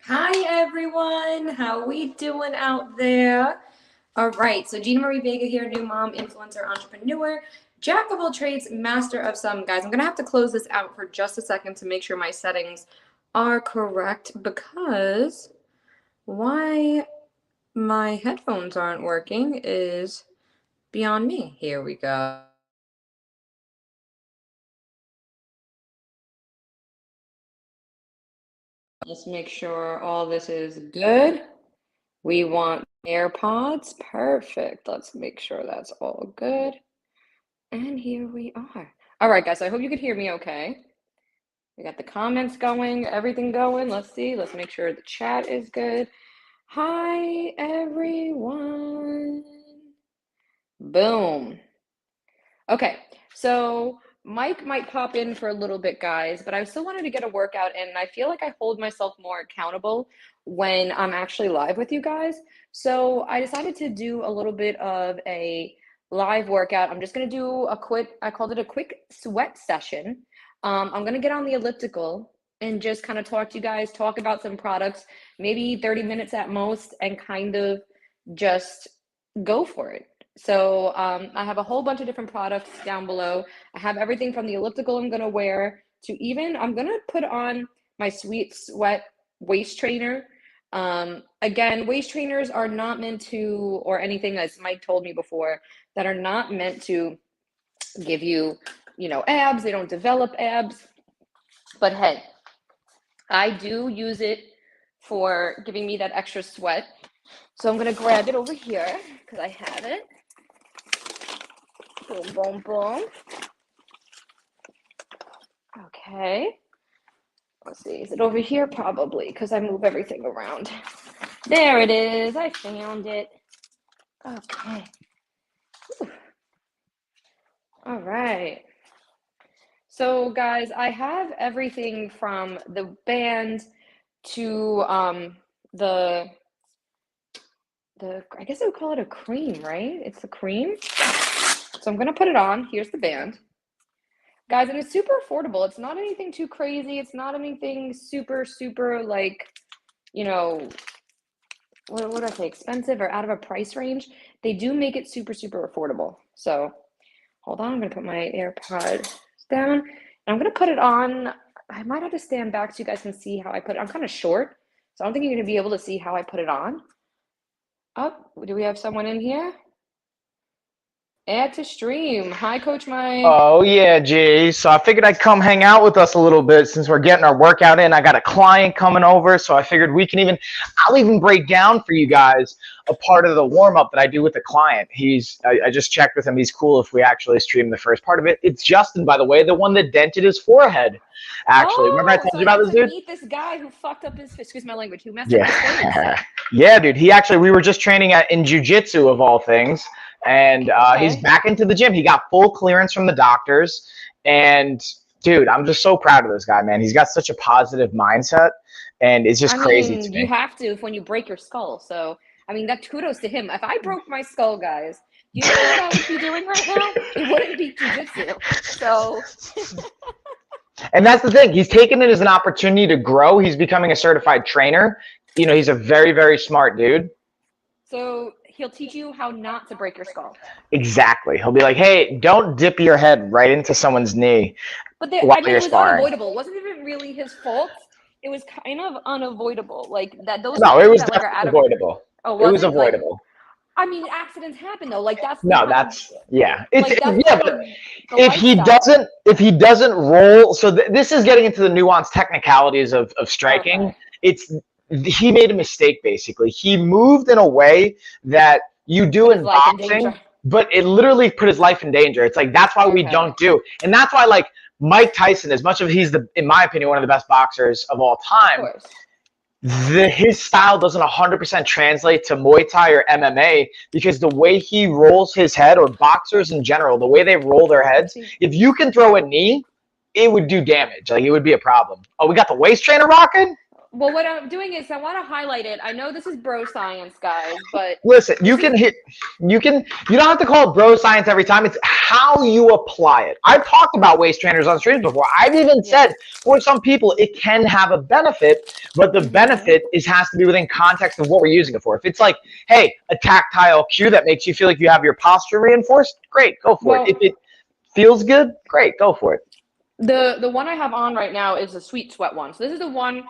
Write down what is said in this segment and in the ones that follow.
Hi everyone, how we doing out there? All right, so Gina Marie Vega here, new mom, influencer, entrepreneur, jack of all trades, master of some. Guys, I'm gonna have to close this out for just a second to make sure my settings are correct because why my headphones aren't working is beyond me. Here we go. Let's make sure all this is good. We want AirPods. Perfect. Let's make sure that's all good. And here we are. All right, guys, I hope you can hear me okay. We got the comments going, everything going. Let's see. Let's make sure the chat is good. Hi, everyone. Boom. Okay, so Mike might pop in for a little bit, guys, but I still wanted to get a workout in, and I feel like I hold myself more accountable when I'm actually live with you guys. So I decided to do a little bit of a live workout. I'm just gonna do a quick, I called it a quick sweat session. I'm gonna get on the elliptical and just kind of talk to you guys, talk about some products, maybe 30 minutes at most, and kind of just go for it. So I have a whole bunch of different products down below. I have everything from the elliptical I'm gonna wear to even, I'm gonna put on my Sweet Sweat waist trainer. Again, waist trainers are not meant to, or anything as Mike told me before, that are not meant to give you, abs. They don't develop abs. But hey, I do use it for giving me that extra sweat. So I'm gonna grab it over here because I have it. Boom, boom, boom. Okay. Let's see, is it over here? Probably, because I move everything around. There it is. I found it. Okay. Whew. All right. So, guys, I have everything from the band to the I guess I would call it a cream, right? It's the cream. So I'm gonna put it on. Here's the band. Guys, and it's super affordable. It's not anything too crazy. It's not anything super, super like, what would I say, expensive or out of a price range. They do make it super, super affordable. So hold on, I'm gonna put my AirPod down. And I'm gonna put it on. I might have to stand back so you guys can see how I put it. I'm kind of short, so I don't think you're gonna be able to see how I put it on. Oh, do we have someone in here? Add to stream. Hi, Coach Mike. Oh, yeah, G. So I figured I'd come hang out with us a little bit since we're getting our workout in. I got a client coming over, so I figured I'll even break down for you guys a part of the warm-up that I do with the client. I just checked with him. He's cool if we actually stream the first part of it. It's Justin, by the way, the one that dented his forehead, actually. Remember I told you about this dude? Meet this guy who fucked up his, excuse my language, who messed up his face. Yeah, dude. We were just training in jiu-jitsu, of all things. And he's back into the gym. He got full clearance from the doctors. And, dude, I'm just so proud of this guy, man. He's got such a positive mindset, and it's just crazy to me. You have to when you break your skull. So, that kudos to him. If I broke my skull, guys, you know what I would be doing right now? It wouldn't be jiu-jitsu. So... And that's the thing. He's taken it as an opportunity to grow. He's becoming a certified trainer. He's a very, very smart dude. So he'll teach you how not to break your skull. Exactly. He'll be like, hey, don't dip your head right into someone's knee. But it was unavoidable. It wasn't even really his fault. It was kind of unavoidable. Like that. It was avoidable. Oh, it was avoidable. Accidents happen though. Like that's yeah. If he doesn't roll, so this is getting into the nuanced technicalities of striking. Okay. He made a mistake, basically. He moved in a way that you do in boxing, but it literally put his life in danger. It's like, that's why we don't do. And that's why, like, Mike Tyson, as much as he's, in my opinion, one of the best boxers of all time, his style doesn't 100% translate to Muay Thai or MMA because the way he rolls his head, or boxers in general, the way they roll their heads, if you can throw a knee, it would do damage. Like, it would be a problem. Oh, we got the waist trainer rocking? Well, what I'm doing is I want to highlight it. I know this is bro science, guys, but Listen, you don't have to call it bro science every time. It's how you apply it. I've talked about waist trainers on streams before. I've even said for some people it can have a benefit, but the benefit has to be within context of what we're using it for. If it's like, hey, a tactile cue that makes you feel like you have your posture reinforced, great, go for it. If it feels good, great, go for it. The one I have on right now is the sweet sweat one. So this is the one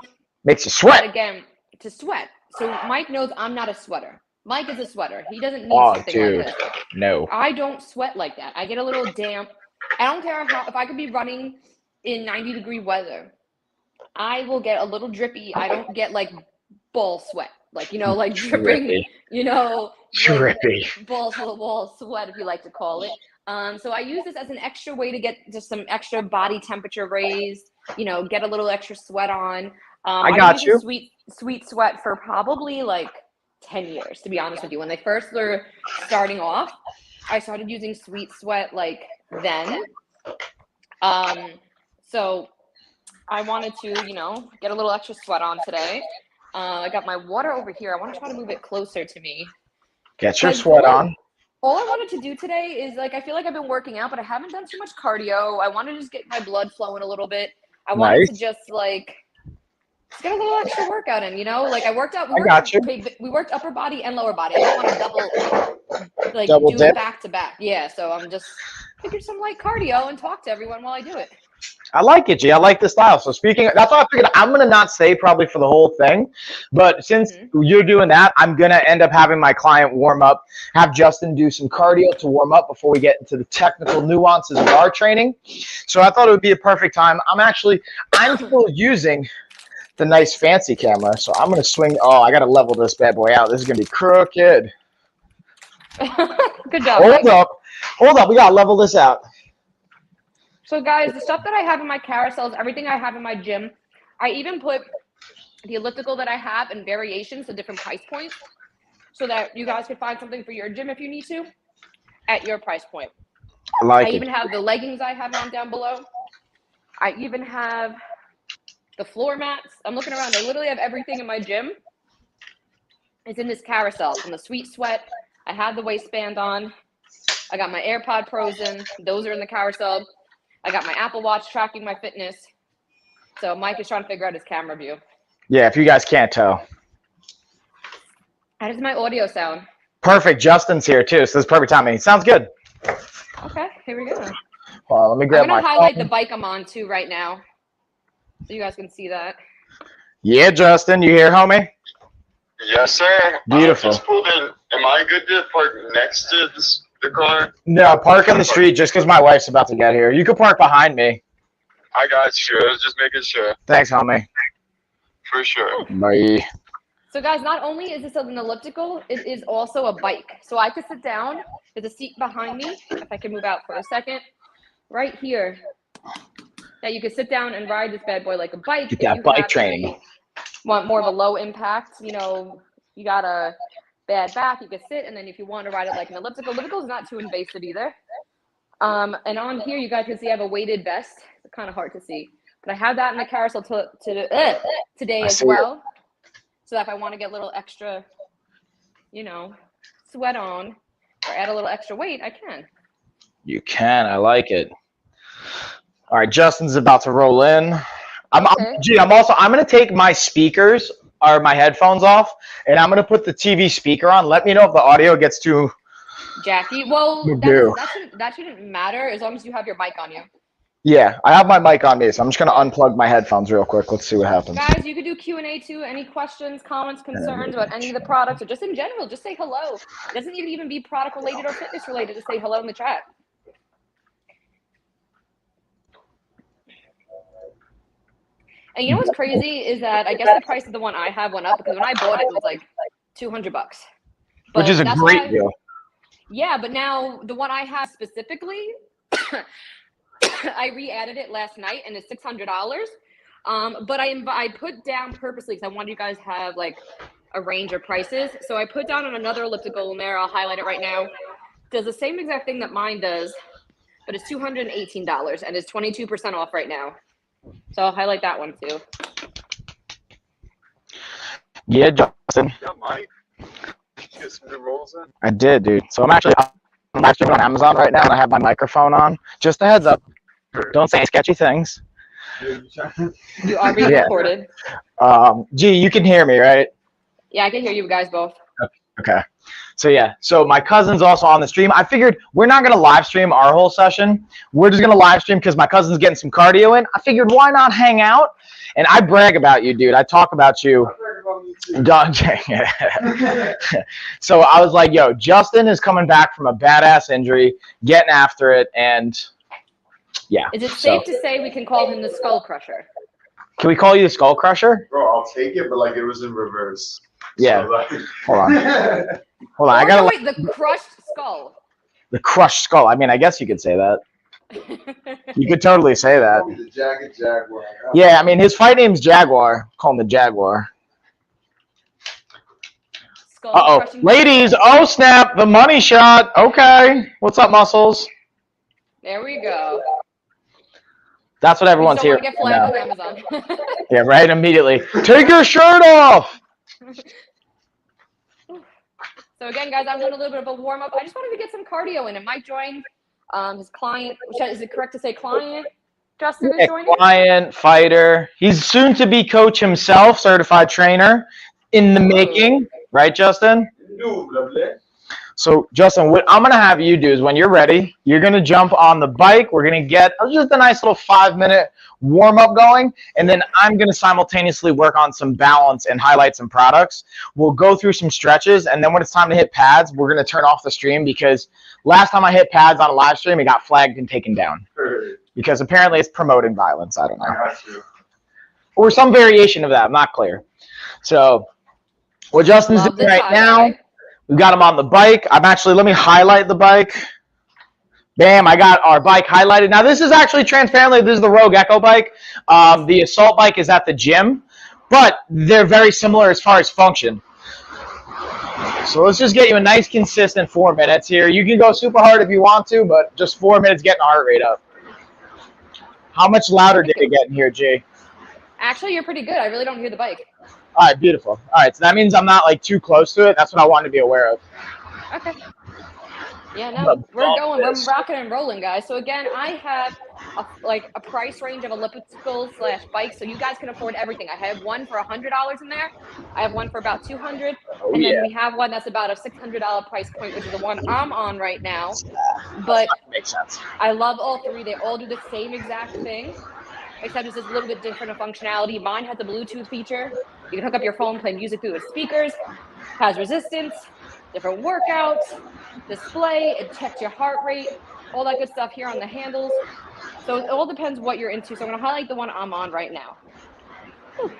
makes you sweat. Again, to sweat. So Mike knows I'm not a sweater. Mike is a sweater. He doesn't need something like this. No. I don't sweat like that. I get a little damp. I don't care if I could be running in 90-degree weather. I will get a little drippy. I don't get like ball sweat. Like, like dripping, drippy. Like balls to the wall sweat, if you like to call it. So I use this as an extra way to get just some extra body temperature raised, get a little extra sweat on. I got you. Sweet sweat for probably like 10 years, to be honest with you. When they first were starting off, I started using sweet sweat like then. So I wanted to, get a little extra sweat on today. I got my water over here. I want to try to move it closer to me. Get your sweat on. All I wanted to do today is I feel like I've been working out, but I haven't done too much cardio. I want to just get my blood flowing a little bit. I wanted to just get a little extra workout in, I worked out. We worked upper body and lower body. I don't want to double do it back to back. Yeah, so I'm just figured some light cardio and talk to everyone while I do it. I like it, G. I like the style. So that's why I figured I'm going to not stay probably for the whole thing. But since you're doing that, I'm going to end up having my client warm up, have Justin do some cardio to warm up before we get into the technical nuances of our training. So I thought it would be a perfect time. I'm still using the nice fancy camera. So I'm going to swing. Oh, I got to level this bad boy out. This is going to be crooked. Good job. Hold up. We got to level this out. So guys, the stuff that I have in my carousels, everything I have in my gym, I even put the elliptical that I have in variations to different price points so that you guys can find something for your gym if you need to at your price point. I even have the leggings I have on down below. I even have the floor mats. I'm looking around. I literally have everything in my gym. It's in this carousel. From the sweet sweat, I have the waistband on. I got my AirPod Pros in. Those are in the carousel. I got my Apple Watch tracking my fitness. So Mike is trying to figure out his camera view. Yeah, if you guys can't tell. How does my audio sound? Perfect. Justin's here too, so this is perfect timing. Sounds good. Okay, here we go. Let me grab I'm going to highlight the bike I'm on too right now so you guys can see that. Yeah, Justin, you here, homie? Yes, sir. Beautiful. Just pulled in. Am I good to park next to the car? No, park on the street just because my wife's about to get here. You can park behind me. I got you. I was just making sure. Thanks, homie. For sure. Bye. So guys, not only is this an elliptical, it is also a bike. So I could sit down. There's a seat behind me. If I can move out for a second. Right here. That you could sit down and ride this bad boy like a bike. Get that bike training. Want more of a low impact, you got a bad back, you could sit, and then if you want to ride it like an elliptical is not too invasive either. And on here, you guys can see I have a weighted vest. It's kind of hard to see, but I have that in the carousel today as well. So that if I want to get a little extra, sweat on or add a little extra weight, I can. You can. I like it. All right, Justin's about to roll in. I'm going to take my speakers or my headphones off, and I'm going to put the TV speaker on. Let me know if the audio gets too Jackie. Well, that shouldn't matter as long as you have your mic on you. Yeah, I have my mic on me, so I'm just going to unplug my headphones real quick. Let's see what happens. Guys, you could do Q&A too. Any questions, comments, concerns about any of the products, or just in general, just say hello. It doesn't need to even be product related or fitness related. Just say hello in the chat. And you know what's crazy is that I guess the price of the one I have went up because when I bought it, it was like $200. Which is a great deal. Yeah, but now the one I have specifically, I re-added it last night and it's $600. But I put down purposely because I wanted you guys to have like a range of prices. So I put down on another elliptical in there. I'll highlight it right now. Does the same exact thing that mine does, but it's $218 and it's 22% off right now. So I'll highlight that one too. Yeah, Justin. Yeah, Mike. Get some new rolls in. I did, dude. So I'm live streaming on Amazon right now, and I have my microphone on. Just a heads up. Don't say sketchy things. You are being recorded. G, you can hear me, right? Yeah, I can hear you guys both. Okay. So yeah, so my cousin's also on the stream. I figured we're not gonna live stream our whole session. We're just gonna live stream because my cousin's getting some cardio in. I figured why not hang out? And I brag about you, dude. I talk about you. So I was like, yo, Justin is coming back from a badass injury, getting after it, and yeah. Is it safe to say we can call him the Skull Crusher? Can we call you the Skull Crusher? Bro, I'll take it, but like it was in reverse. Yeah. So, like, Hold on. Hold on. I gotta. Wait, the crushed skull. The crushed skull. I mean, I guess you could say that. You could totally say that. the Jagged Jaguar. Yeah, I mean, his fight name's Jaguar. Call him the Jaguar. Uh-oh. Ladies, oh, snap. The money shot. Okay. What's up, muscles? There we go. That's what everyone's here. Get flagged on Amazon. Yeah, right. Immediately. Take your shirt off. So again, guys, I'm doing a little bit of a warm up. I just wanted to get some cardio in. And Mike joined. His client. Is it correct to say client? Justin is joining. Client, fighter. He's soon to be coach himself, certified trainer in the making. Right, Justin? So, Justin, what I'm going to have you do is when you're ready, you're going to jump on the bike. We're going to get just a nice little 5-minute warm-up going, and then I'm going to simultaneously work on some balance and highlight some products. We'll go through some stretches, and then when it's time to hit pads, we're going to turn off the stream because last time I hit pads on a live stream, it got flagged and taken down because apparently it's promoting violence. I don't know. Or some variation of that. I'm not clear. So what Justin's doing right now, we've got him on the bike. Let me highlight the bike. Bam, I got our bike highlighted. Now, this is actually transparently, this is the Rogue Echo bike. The Assault bike is at the gym, but they're very similar as far as function. So let's just get you a nice, consistent 4 minutes here. You can go super hard if you want to, but just 4 minutes getting the heart rate up. How much louder did it get in here, Jay? Actually, you're pretty good. I really don't hear the bike. All right, beautiful. All right, so that means I'm not like too close to it. That's what I wanted to be aware of. Okay. Yeah, no, we're going. We're rocking and rolling, guys. So again, I have a price range of elliptical/bikes, so you guys can afford everything. I have one for $100 in there. I have one for about $200, and then we have one that's about a $600 price point, which is the one I'm on right now. But makes sense. I love all three. They all do the same exact thing, except it's just a little bit different in functionality. Mine has a Bluetooth feature. You can hook up your phone, play music through its speakers. Has resistance, different workouts, display. It checks your heart rate, all that good stuff here on the handles. So it all depends what you're into. So I'm going to highlight the one I'm on right now. Whew.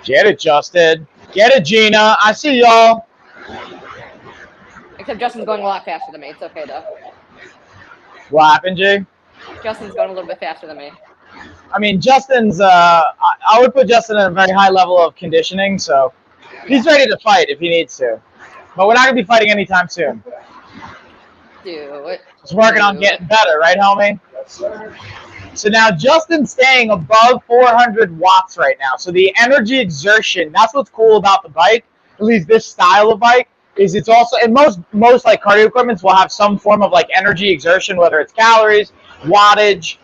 Get it, Justin. Get it, Gina. I see y'all. Except Justin's going a lot faster than me. It's okay, though. What happened, Jay? Justin's going a little bit faster than me. I mean, Justin's, I would put Justin at a very high level of conditioning, so he's ready to fight if he needs to. But we're not going to be fighting anytime soon. Do it. Just working on getting better, right, homie? So now Justin's staying above 400 watts right now. So the energy exertion, that's what's cool about the bike, at least this style of bike, is it's also, and most like cardio equipments will have some form of like energy exertion, whether it's calories, wattage,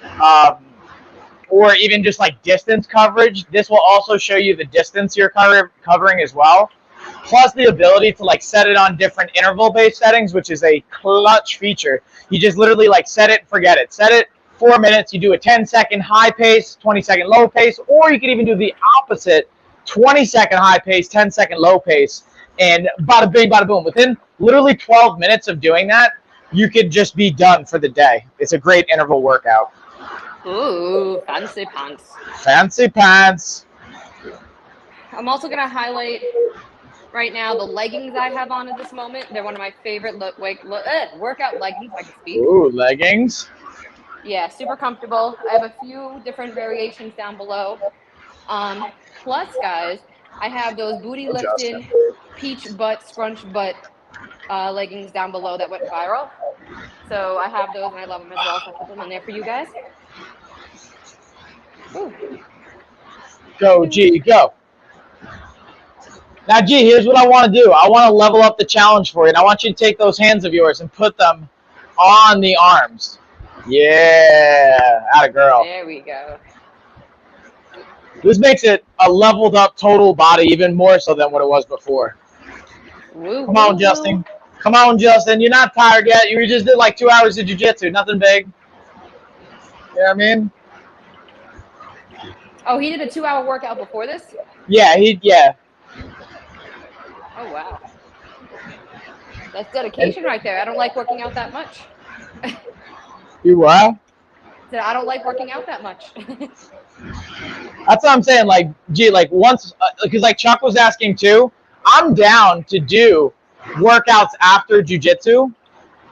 or even just like distance coverage. This will also show you the distance you're covering as well. Plus the ability to like set it on different interval-based settings, which is a clutch feature. You just literally like set it and forget it. Set it 4 minutes, you do a 10-second high pace, 20-second low pace, or you can even do the opposite, 20-second high pace, 10-second low pace, and bada bing, bada boom. Within literally 12 minutes of doing that, you could just be done for the day. It's a great interval workout. Ooh, fancy pants. Fancy pants. I'm also going to highlight right now the leggings I have on at this moment. They're one of my favorite workout leggings, I can speak. Ooh, leggings. Yeah, super comfortable. I have a few different variations down below. Plus, guys, I have those booty lifting, peach butt, scrunch butt leggings down below that went viral. So I have those and I love them as well. So I'll put them in there for you guys. Ooh. Go, G, go. Now, G, here's what I want to do. I want to level up the challenge for you, and I want you to take those hands of yours and put them on the arms. Yeah, atta girl. There we go. This makes it a leveled up total body even more so than what it was before. Woo, Come on, woo, Justin. woo. Come on, Justin. You're not tired yet. You just did like 2 hours of jiu-jitsu. Nothing big. You know what I mean? Oh, he did a 2-hour workout before this? Yeah, yeah. Oh, wow. That's dedication right there. I don't like working out that much. You what? I don't like working out that much. That's what I'm saying. Like, gee, like once, because like Chuck was asking too, I'm down to do workouts after jiu-jitsu.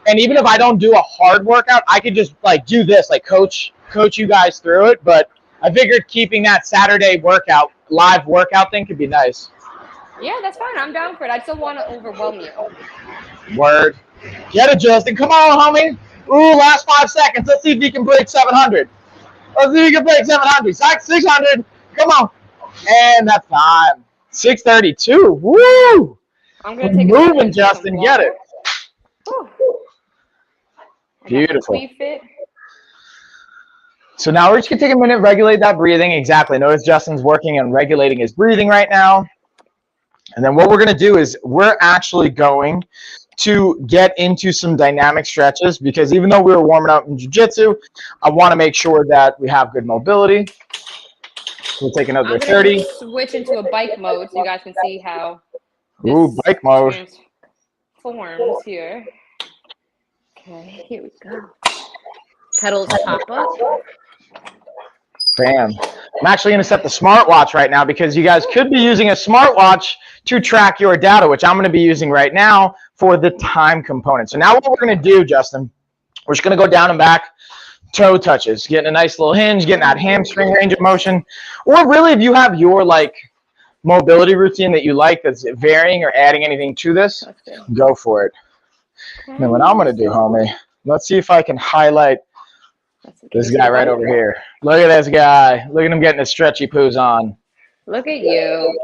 And even if I don't do a hard workout, I could just like do this, like coach you guys through it. But I figured keeping that Saturday workout, live workout thing could be nice. Yeah, that's fine. I'm down for it. I still want to overwhelm you. Word. Get it, Justin. Come on, homie. Ooh, last 5 seconds. Let's see if you can break 700. Let's see if you can break 700. 600. Come on. And that's time. 632. Woo! I'm going to take moving, Justin. Get it. Whew. Beautiful. Fit. So now we're just going to take a minute, regulate that breathing. Exactly. Notice Justin's working on regulating his breathing right now. And then what we're going to do is we're actually going to get into some dynamic stretches because even though we were warming up in jiu-jitsu, I want to make sure that we have good mobility. We'll take another 30. Switch into a bike mode so you guys can see how Ooh, bike mode. Transforms here. Okay, here we go. Pedals pop up. Bam. I'm actually going to set the smartwatch right now because you guys could be using a smartwatch to track your data, which I'm going to be using right now for the time component. So now what we're going to do, Justin, we're just going to go down and back, toe touches, getting a nice little hinge, getting that hamstring range of motion. Or really, if you have your like mobility routine that you like that's varying or adding anything to this, go for it. And then what I'm going to do, homie, let's see if I can highlight this guy right over here. Look at this guy. Look at him getting his stretchy poos on. Look at you.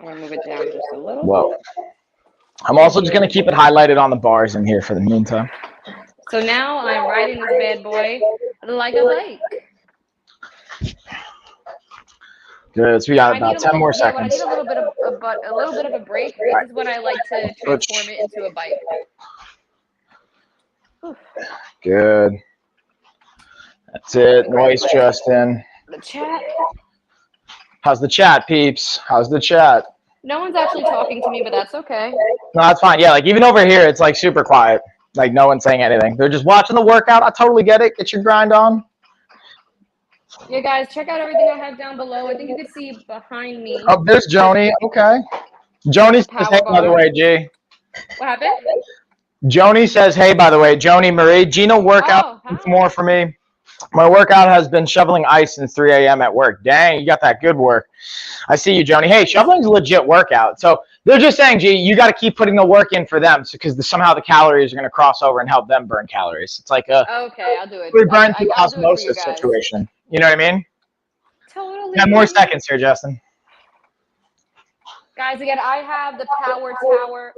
I'm going to move it down just a little. Whoa. I'm also just going to keep it highlighted on the bars in here for the meantime. So now I'm riding this bad boy like a bike. Good. So we got about 10 more seconds. When I need a little bit of a break, this is when I like to transform it into a bike. Good. That's it. Nice, Justin. The chat. How's the chat, peeps? How's the chat? No one's actually talking to me, but that's okay. No, that's fine. Yeah, like even over here, it's like super quiet. Like no one's saying anything. They're just watching the workout. I totally get it. Get your grind on. Yeah, guys, check out everything I have down below. I think you can see behind me. Oh, there's Joni. Okay. Joni says, hey, by the way, G. What happened? Joni says, hey, by the way, Joni Marie, Gina workout more for me. My workout has been shoveling ice since 3 a.m. at work. Dang, you got that good work. I see you, Joni. Hey, shoveling's a legit workout. So they're just saying, G, you got to keep putting the work in for them because somehow the calories are going to cross over and help them burn calories. It's like a okay, I'll do it. We burn through osmosis situation. You know what I mean? Totally. 10 more seconds here, Justin. Guys, again, I have the Power Tower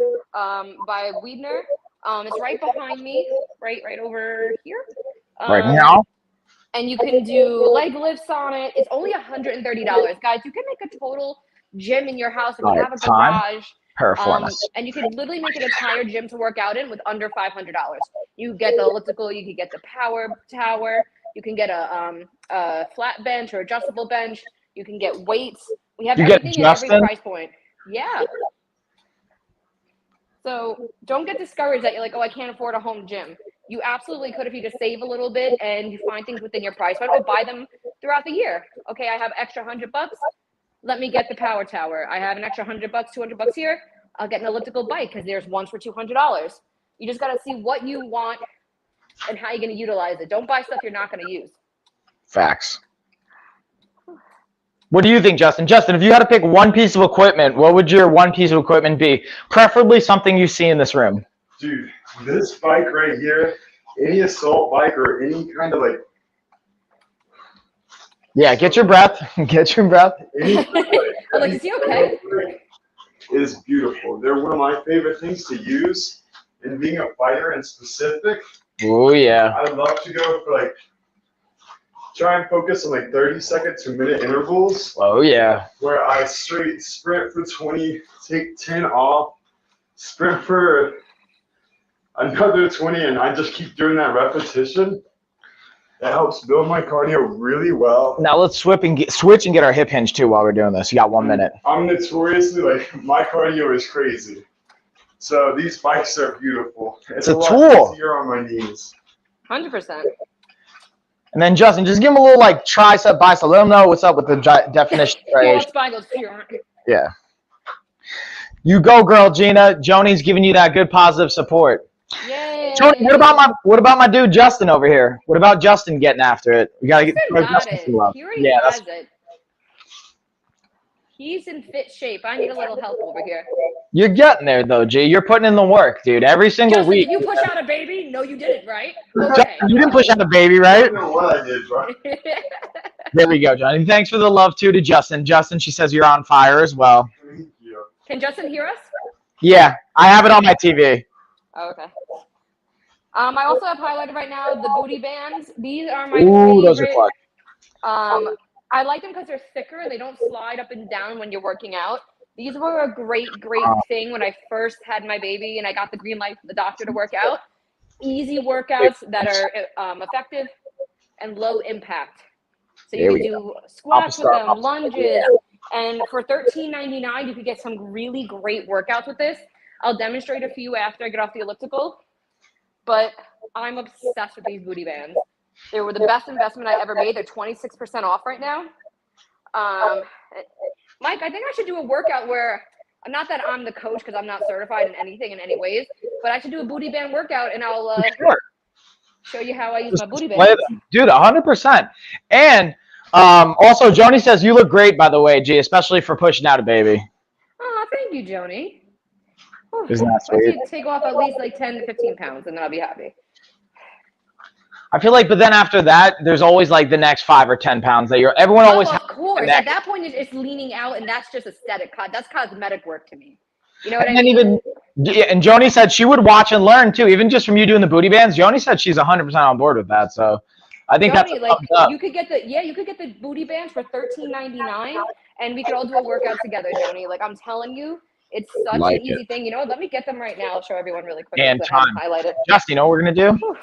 by Wiedner. It's right behind me, right over here. Right now. And you can do leg lifts on it. It's only $130. Guys, you can make a total gym in your house if you have a garage. Performance. And you can literally make an entire gym to work out in with under $500. You get the elliptical, you can get the Power Tower, you can get a flat bench or adjustable bench, you can get weights. We have everything at every price point. Yeah. So don't get discouraged that you're like, oh, I can't afford a home gym. You absolutely could if you just save a little bit and you find things within your price point or buy them throughout the year. Okay, I have extra $100. Let me get the Power Tower. I have an extra $100, $200 here. I'll get an elliptical bike because there's ones for $200. You just got to see what you want and how you're going to utilize it. Don't buy stuff you're not going to use. Facts. What do you think, Justin? Justin, if you had to pick one piece of equipment, what would your one piece of equipment be? Preferably something you see in this room. Dude, this bike right here, any assault bike or any kind of like. Yeah, get your breath. Get your breath. Any, like, I'm like, is he okay? Is beautiful. They're one of my favorite things to use. And being a fighter in specific, Oh yeah. I love to go for like, try and focus on like 30-second to minute intervals. Oh yeah. Where I straight sprint for 20, take 10 off, sprint for another 20, and I just keep doing that repetition. That helps build my cardio really well. Now let's switch and get our hip hinge too while we're doing this. You got 1 minute. I'm notoriously, like, my cardio is crazy. So these bikes are beautiful. It's a lot tool. easier on my knees. 100%. And then Justin, just give him a little like tricep, bicep. Let him know what's up with the definition. Yeah. You go, girl, Gina. Joni's giving you that good positive support. Yay. Joni, what about my dude Justin over here? What about Justin getting after it? We gotta get Justin some love. He already has it. He's in fit shape. I need a little help over here. You're getting there though, G. You're putting in the work, dude. Every single Justin, week. Did you push out a baby? No, you didn't, right? Okay. You didn't push out a baby, right? I don't know what I did, bro. There we go, Johnny. Thanks for the love too to Justin. Justin, she says you're on fire as well. Thank you. Can Justin hear us? Yeah, I have it on my TV. Oh, okay. I also have highlighted right now the booty bands. These are my Ooh, favorite. those are clutch. I like them because they're thicker and they don't slide up and down when you're working out. These were a great thing when I first had my baby and I got the green light from the doctor to work out. Easy workouts that are effective and low impact. So you can do squats with them, lunges, and for $13.99 you can get some really great workouts with this. I'll demonstrate a few after I get off the elliptical, but I'm obsessed with these booty bands. They were the best investment I ever made. They're 26% off right now. Mike, I think I should do a workout where, not that I'm the coach because I'm not certified in anything in any ways, but I should do a booty band workout and I'll show you how I use my booty bands. Dude, 100%. And also, Joni says you look great, by the way, G, especially for pushing out a baby. Oh, thank you, Joni. Isn't that I sweet? need to take off at least like 10 to 15 pounds and then I'll be happy. I feel like, but then after that, there's always like the next 5 or 10 pounds that everyone always has. Of course. At that point, it's leaning out, and that's just aesthetic. That's cosmetic work to me. You know what I mean? And Joni said she would watch and learn too, even just from you doing the booty bands. Joni said she's 100% on board with that. So I think Joni, that's you could get the booty bands for $13.99, and we could all do a workout together, Joni. Like I'm telling you, it's such an easy thing. You know what? Let me get them right now. I'll show everyone really quick. And time. Highlight it. Justin, you know what we're gonna do?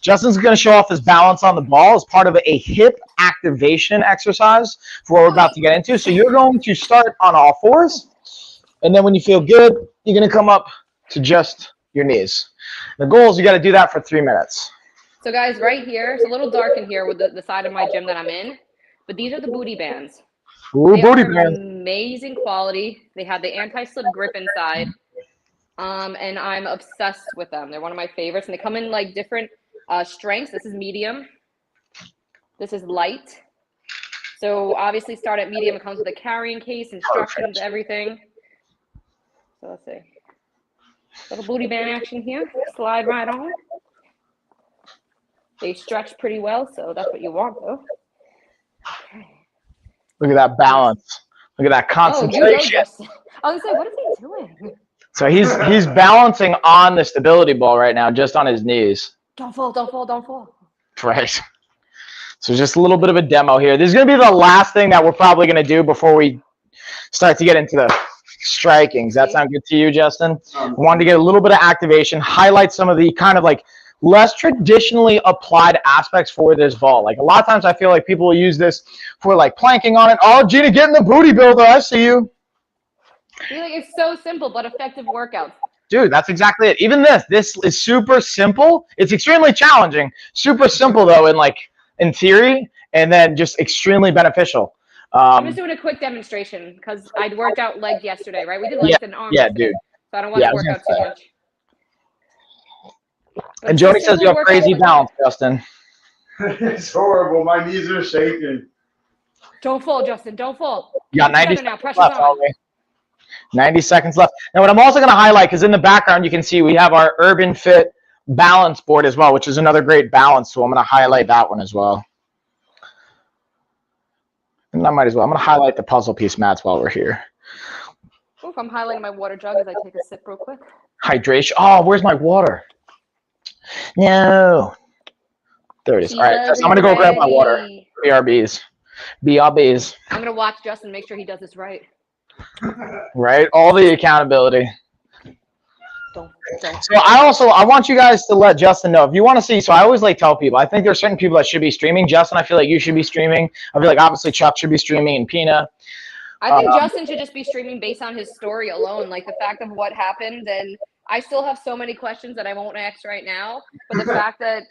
Justin's going to show off his balance on the ball as part of a hip activation exercise for what we're about to get into. So you're going to start on all fours, and then when you feel good, you're going to come up to just your knees. The goal is you got to do that for 3 minutes. So guys, right here, it's a little dark in here with the side of my gym that I'm in, but these are the booty bands. Ooh, they booty are bands. Amazing quality. They have the anti-slip grip inside, and I'm obsessed with them. They're one of my favorites, and they come in like different strengths. This is medium. This is light. So obviously start at medium. It comes with a carrying case, instructions, everything. So let's see. Little booty band action here. Slide right on. They stretch pretty well, so that's what you want though. Okay. Look at that balance. Look at that concentration. I was gonna say, what is he doing? So he's balancing on the stability ball right now, just on his knees. Don't fall, don't fall, don't fall. Right. So just a little bit of a demo here. This is going to be the last thing that we're probably going to do before we start to get into the striking. Does that sound good to you, Justin? Wanted to get a little bit of activation, highlight some of the kind of like less traditionally applied aspects for this ball. Like a lot of times I feel like people will use this for like planking on it. Oh, Gina, get in the booty builder. I see you. It's so simple, but effective workouts. Dude, that's exactly it. Even this is super simple. It's extremely challenging. Super simple though, in theory, and then just extremely beneficial. I'm just doing a quick demonstration because I worked out legs yesterday, right? We did legs and arms. Yeah, dude. So I don't want to work out too much. But and Joni says you have crazy balance, Justin. It's horrible. My knees are shaking. Don't fall, Justin. Don't fall. You got 90 seconds now. Pressure's left. on. 90 seconds left. Now, what I'm also going to highlight, because in the background you can see we have our Urban Fit balance board as well, which is another great balance tool. I'm going to highlight that one as well. And I might as well. I'm going to highlight the puzzle piece mats while we're here. Oof, I'm highlighting my water jug as I take a sip real quick. Hydration. Oh, where's my water? No. There it is. All right, I'm going to go grab my water. BRBs. BRBs. I'm going to watch Justin make sure he does this right. Right? All the accountability. Don't. So I want you guys to let Justin know if you want to see. So I always tell people, I think there's certain people that should be streaming. Justin, I feel like you should be streaming. I feel like obviously Chuck should be streaming and Pina. I think Justin should just be streaming based on his story alone, like the fact of what happened. And I still have so many questions that I won't ask right now. But the fact that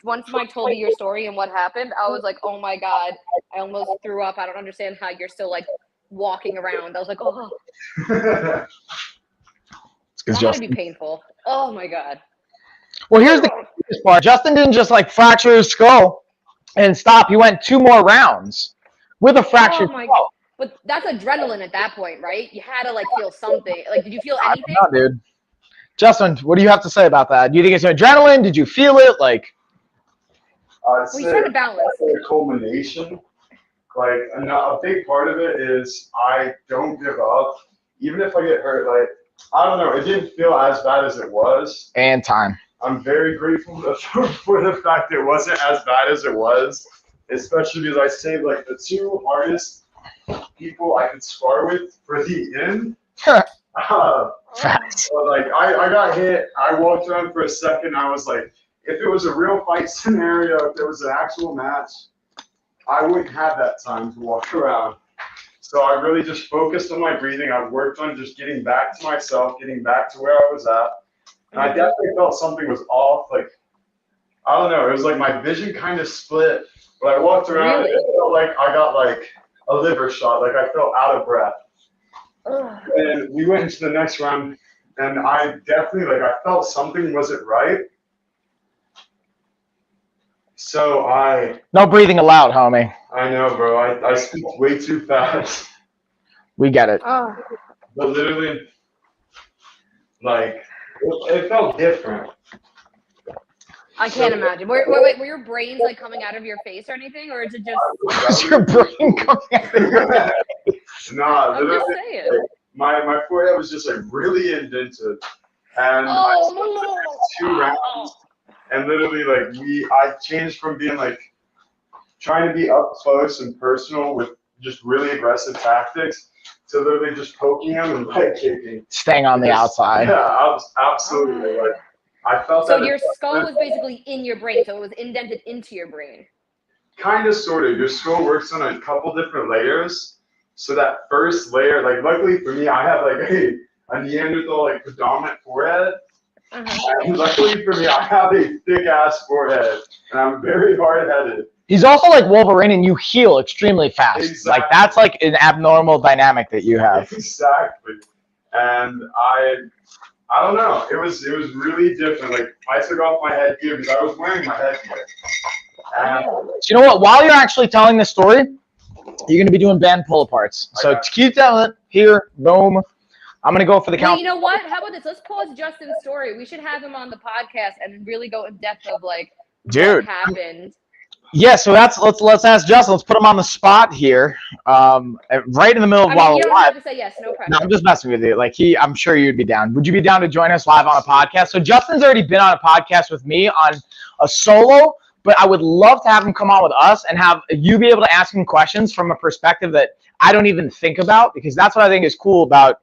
once Mike told me your story and what happened, I was like, oh my God, I almost threw up. I don't understand how you're still like walking around. I was like, oh. That had to be painful. Oh my God. Well, here's the part. Justin didn't just like fracture his skull and stop. He went 2 more rounds with a fractured skull. But that's adrenaline at that point, right? You had to like feel something. Like, did you feel anything? No, dude. Justin, what do you have to say about that? Do you think it's adrenaline? Did you feel it? Like, I'd we try to balance. The culmination. Like, a big part of it is I don't give up. Even if I get hurt, like, I don't know, it didn't feel as bad as it was. And time. I'm very grateful for the fact it wasn't as bad as it was, especially because I saved like the 2 hardest people I could spar with for the end. Facts. So, like, I got hit. I walked around for a second. I was like, if it was a real fight scenario, if there was an actual match, I wouldn't have that time to walk around. So I really just focused on my breathing. I worked on just getting back to myself, getting back to where I was at. And I definitely felt something was off. Like, I don't know. It was like my vision kind of split. But I walked around and it felt like I got like a liver shot. Like I felt out of breath. And we went into the next round. And I definitely, like, I felt something wasn't right. So No breathing allowed, homie. I know, bro. I speak way too fast. We get it. But literally, like, it felt different. I can't imagine. Were your brains like coming out of your face or anything, or is it just? Is your brain coming out of your face? Nah, I'm just saying. Like, my forehead was just like really indented, and I spent 2 rounds, and literally like I changed from being like trying to be up close and personal with just really aggressive tactics to literally just poking him and leg kicking. Staying on the outside. Yeah, I was absolutely like. I felt So that your skull was basically in your brain, so it was indented into your brain. Kind of, sort of. Your skull works on a couple different layers. So that first layer, like, luckily for me, I have like a Neanderthal, like, predominant forehead. And luckily for me, I have a thick ass forehead, and I'm very hard headed. He's also like Wolverine, and you heal extremely fast. Exactly. Like that's like an abnormal dynamic that you have. Exactly. And I don't know. It was really different. Like I took off my headgear because I was wearing my headgear. And So you know what? While you're actually telling this story, you're gonna be doing band pull aparts. So keep telling it. Here, boom. I'm gonna go for the count. You know what? How about this? Let's pause Justin's story. We should have him on the podcast and really go in depth of like what happened. Yeah, so let's ask Justin. Let's put him on the spot here, right in the middle of while you don't live. have to say yes, no pressure. No, I'm just messing with you. Like I'm sure you'd be down. Would you be down to join us live on a podcast? So Justin's already been on a podcast with me on a solo, but I would love to have him come on with us and have you be able to ask him questions from a perspective that I don't even think about, because that's what I think is cool about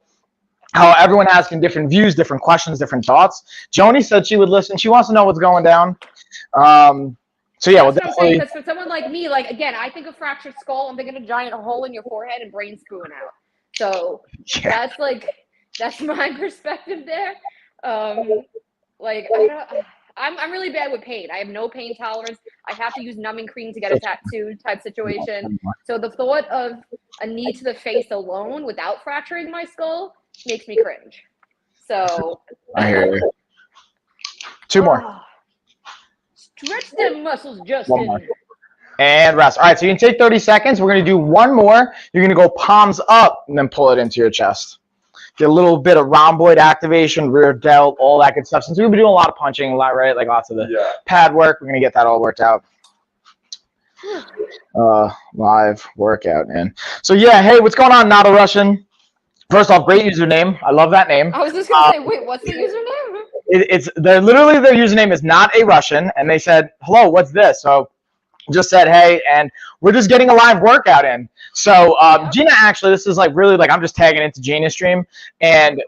how everyone has different views, different questions, different thoughts. Joni said she would listen. She wants to know what's going down. So yeah, well, definitely. Because for someone like me, like again, I think of fractured skull, I'm thinking a giant hole in your forehead and brain spewing out. So that's my perspective there. Like I'm really bad with pain. I have no pain tolerance. I have to use numbing cream to get a tattoo type situation. So the thought of a knee to the face alone without fracturing my skull makes me cringe. So I hear you. 2 more. Stretch them muscles, Justin. 1 more. And rest. All right, so you can take 30 seconds. We're going to do 1 more. You're going to go palms up and then pull it into your chest. Get a little bit of rhomboid activation, rear delt, all that good stuff. Since we've been doing a lot of punching, a lot, right? Like lots of the pad work. We're going to get that all worked out. Live workout in. So yeah, hey, what's going on, Not a Russian? First off, great username. I love that name. I was just gonna say, wait, what's the username? It's literally their username is Not a Russian, and they said, "Hello, what's this?" So just said, "Hey," and we're just getting a live workout in. So Yep. Gina, actually, this is like really like I'm just tagging into Gina's stream, and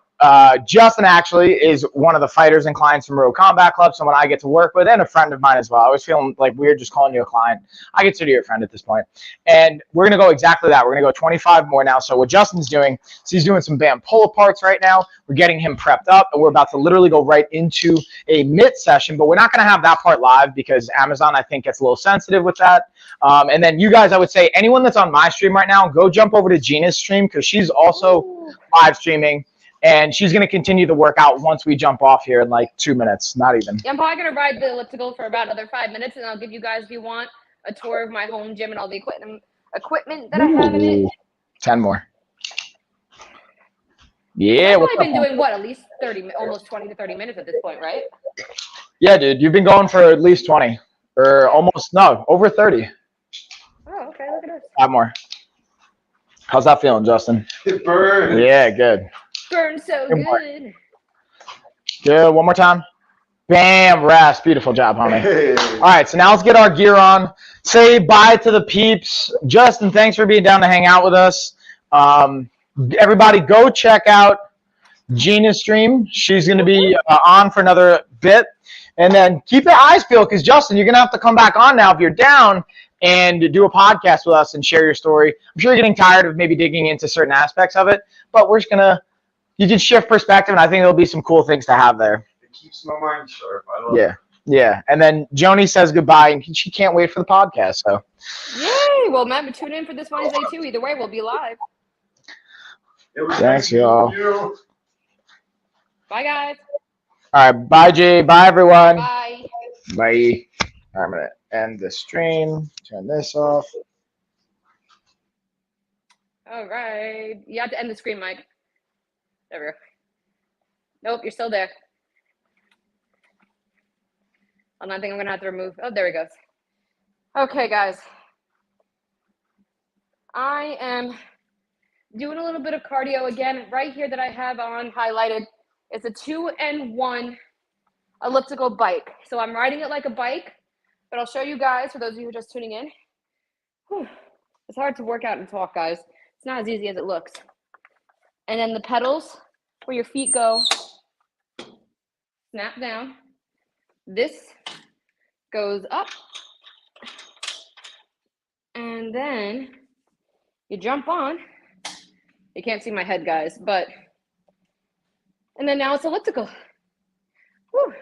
Justin actually is one of the fighters and clients from Road Combat Club, someone I get to work with, and a friend of mine as well. I always feel like weird just calling you a client. I consider you a friend at this point. And we're gonna go exactly that. We're gonna go 25 more now. So what Justin's doing is he's doing some band pull-aparts right now. We're getting him prepped up, and we're about to literally go right into a mitt session, but we're not gonna have that part live because Amazon, I think, gets a little sensitive with that. And then you guys, I would say anyone that's on my stream right now, go jump over to Gina's stream because she's also live streaming. And she's going to continue the workout once we jump off here in like 2 minutes, not even. Yeah, I'm probably going to ride the elliptical for about another 5 minutes, and I'll give you guys, if you want, a tour of my home gym and all the equipment that I have in it. 10 more. Yeah. I've only been doing, what, at least 30, almost 20 to 30 minutes at this point, right? Yeah, dude. You've been going for at least 20. Or almost, no, over 30. Oh, okay. Look at us. 5 more. How's that feeling, Justin? It burns. Yeah, good. Burns so good. Good. One more time. Bam, rest. Beautiful job, homie. Hey. All right, so now let's get our gear on. Say bye to the peeps. Justin, thanks for being down to hang out with us. Everybody, go check out Gina's stream. She's going to be on for another bit. And then keep your eyes peeled because, Justin, you're going to have to come back on now if you're down and do a podcast with us and share your story. I'm sure you're getting tired of maybe digging into certain aspects of it, but we're just going to – you can shift perspective, and I think there'll be some cool things to have there. It keeps my mind sharp. I love it. Yeah. And then Joni says goodbye, and she can't wait for the podcast. So, Yay! Well, remember, tune in for this Wednesday, too. Either way, we'll be live. Thanks, y'all. Bye, guys. All right. Bye, Jay. Bye, everyone. Bye. Bye. All right, I'm going to end the stream. Turn this off. All right. You have to end the screen, Mike. There we go. Nope, you're still there. I think I'm going to have to remove. Oh, there he goes. Okay, guys. I am doing a little bit of cardio again. Right here that I have on highlighted. It's a 2-in-1 elliptical bike. So I'm riding it like a bike, but I'll show you guys, for those of you who are just tuning in. Whew. It's hard to work out and talk, guys. It's not as easy as it looks. And then the pedals, where your feet go, snap down. This goes up. And then you jump on. You can't see my head, guys, but, and then now it's elliptical. Whew.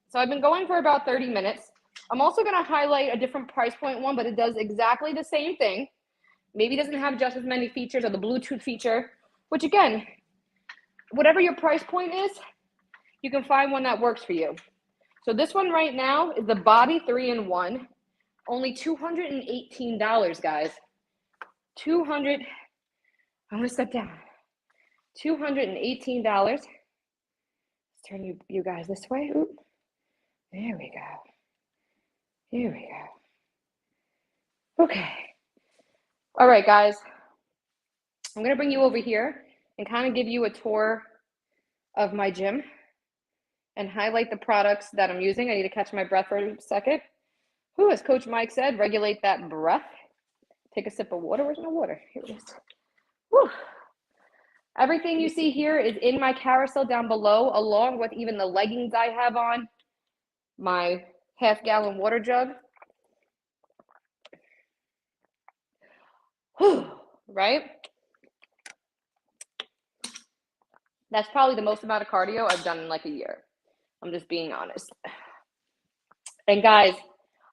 So I've been going for about 30 minutes. I'm also going to highlight a different price point one, but it does exactly the same thing. Maybe it doesn't have just as many features, or the Bluetooth feature, which again, whatever your price point is, you can find one that works for you. So this one right now is the Body 3-in-1, only $218, guys. I'm gonna step down. $218. Let's turn you guys this way. Oop. There we go. Here we go. Okay. All right, guys. I'm gonna bring you over here and kind of give you a tour of my gym and highlight the products that I'm using. I need to catch my breath for a second. Who, as Coach Mike said, regulate that breath. Take a sip of water. Where's my water? Here it is. Whew. Everything you see here is in my carousel down below, along with even the leggings I have on, my half-gallon water jug. Whew. Right? That's probably the most amount of cardio I've done in like a year. I'm just being honest. And guys,